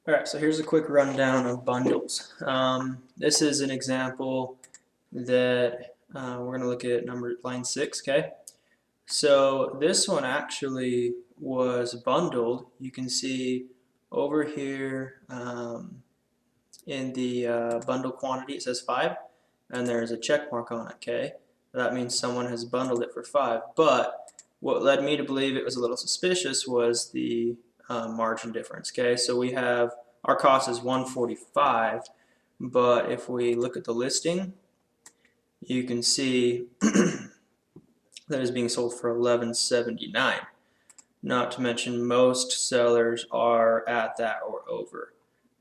Alright, so here's a quick rundown of bundles. This is an example that we're going to look at line 6, okay? So this one actually was bundled. You can see over here in the bundle quantity it says 5, and there's a check mark on it, okay? That means someone has bundled it for 5, but what led me to believe it was a little suspicious was the margin difference, okay? So we have, our cost is $145, but if we look at the listing, you can see that it's being sold for $11.79. Not to mention most sellers are at that or over.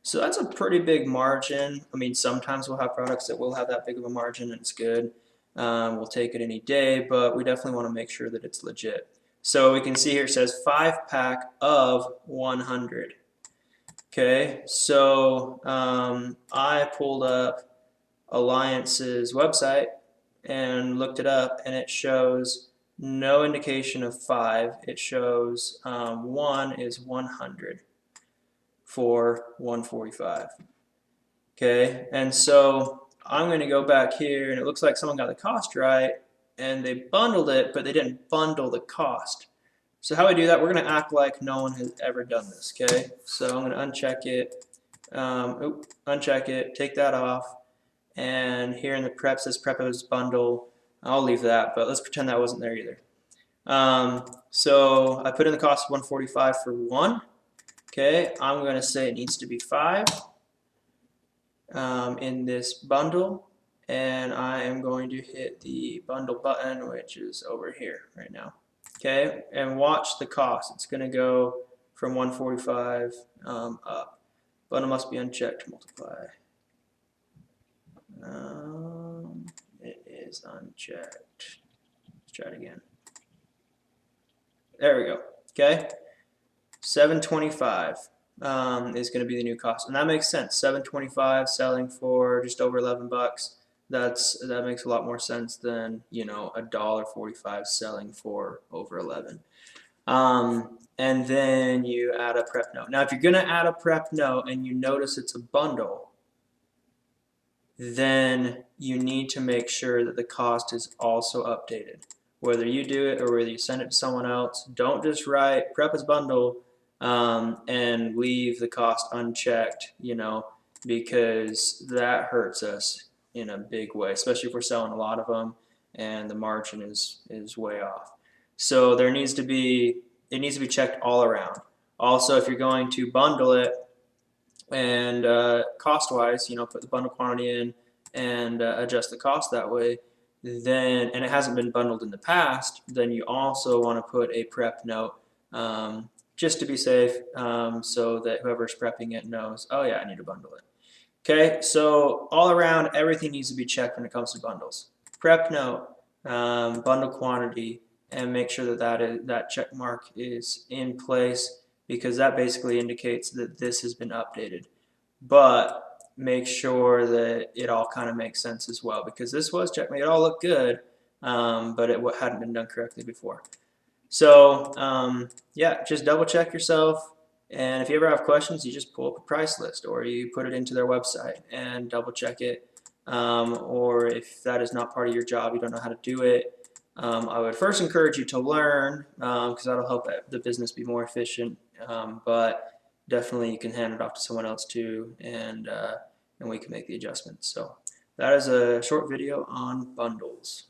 So that's a pretty big margin. I mean, sometimes we'll have products that will have that big of a margin and it's good. We'll take it any day, but we definitely want to make sure that it's legit. So we can see here it says 5-pack of 100. Okay, so I pulled up Alliance's website and looked it up, and it shows no indication of 5. It shows 1 is 100 for 145. Okay, and so I'm going to go back here, and it looks like someone got the cost right, and they bundled it, but they didn't bundle the cost. So how we do that, we're going to act like no one has ever done this, okay? So I'm going to uncheck it, uncheck it, take that off, and here in the prep says prep as bundle. I'll leave that, but let's pretend that wasn't there either. So I put in the cost of 145 for 1. Okay, I'm going to say it needs to be 5 in this bundle, and I am going to hit the bundle button, which is over here right now. Okay, and watch the cost. It's going to go from 145 up. Bundle must be unchecked to multiply. It is unchecked. Let's try it again. There we go. Okay, 725 is going to be the new cost, and that makes sense. 725 selling for just over 11 bucks. That makes a lot more sense than $1.45 selling for over 11. And then you add a prep note. Now, if you're going to add a prep note and you notice it's a bundle, then you need to make sure that the cost is also updated. Whether you do it or whether you send it to someone else, don't just write prep as bundle and leave the cost unchecked, because that hurts us in a big way, especially if we're selling a lot of them and the margin is way off. So it needs to be checked all around. Also, if you're going to bundle it and cost-wise, put the bundle quantity in and adjust the cost that way, then, and it hasn't been bundled in the past, then you also want to put a prep note just to be safe, so that whoever's prepping it knows, oh yeah, I need to bundle it. Okay, so all around, everything needs to be checked when it comes to bundles. Prep note, bundle quantity, and make sure that check mark is in place, because that basically indicates that this has been updated. But make sure that it all kind of makes sense as well, because this was checkmate. It all looked good, but it hadn't been done correctly before. So yeah, just double check yourself, and if you ever have questions, you just pull up a price list or you put it into their website and double check it. Or if that is not part of your job, you don't know how to do it, I would first encourage you to learn, because that'll help the business be more efficient, but definitely you can hand it off to someone else too, and we can make the adjustments. So that is a short video on bundles.